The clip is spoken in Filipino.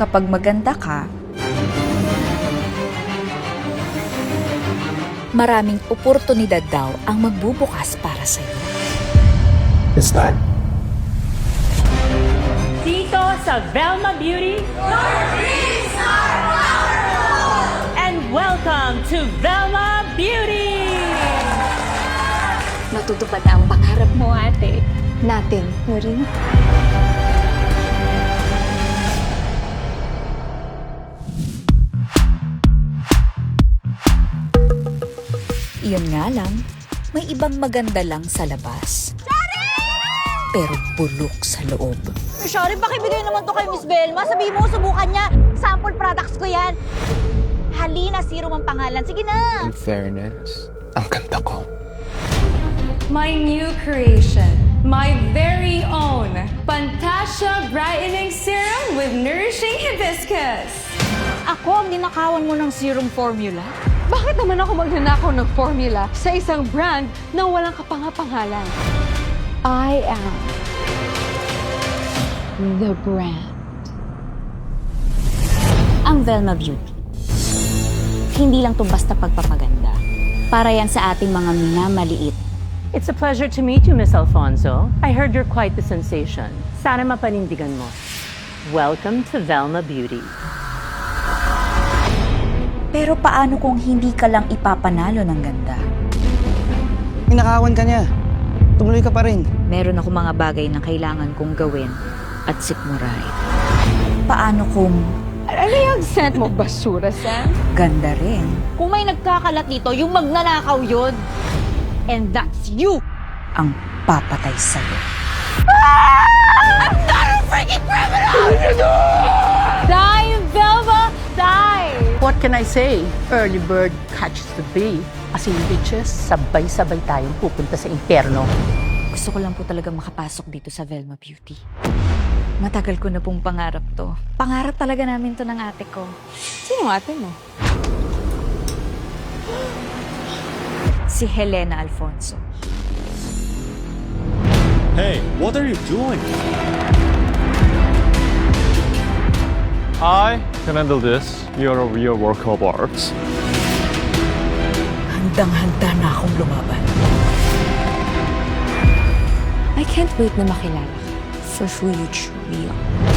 Kapag maganda ka, maraming oportunidad daw ang magbubukas para sa'yo. It's time. Dito sa Velma Beauty. Your dreams are powerful! And welcome to Velma Beauty! Matutupad na ang pangarap mo, ate. Natin, rin. Iyon nga lang, may ibang maganda lang sa labas. Pero bulok sa loob. Shari, pakibigay naman to kay Miss Velma. Sabihin mo, subukan niya. Sample products ko yan. Halina Serum ang pangalan. Sige na. In fairness, ang ganda ko. My new creation, my very own Pantasya Brightening Serum with Nourishing Hibiscus. Ako ang ninakawan mo ng serum formula? Bakit naman ako magnanakaw ng formula sa isang brand na walang kapangapangalan? I am the brand. Ang Velma Beauty. Hindi lang to basta pagpapaganda. Para yan sa ating mga minamaliit. It's a pleasure to meet you, Miss Alfonso. I heard you're quite the sensation. Sana mapanindigan mo. Welcome to Velma Beauty. Pero paano kung hindi ka lang ipapanalo ng ganda? Inakawan ka niya. Tumuloy ka pa rin. Meron ako mga bagay na kailangan kong gawin at sikmuray. Paano kung Ano yung scent mo? Basura, Sam? ganda rin? Kung may nagkakalat dito, yung magnanakaw yun. And that's you! Ang papatay sa'yo. Die, Velma! Die! What can I say? Early bird catches the bee. As in bitches, sabay-sabay tayong pupunta sa impyerno. Gusto ko lang po talaga makapasok dito sa Velma Beauty. Matagal ko na pong pangarap to. Pangarap talaga namin to ng ate ko. Sino ate mo? Si Helena Alfonso. Hey, what are you doing? I can handle this. You're a real work of art. Handang-handa na akong lumaban. I can't wait na makilala ka for who you truly are.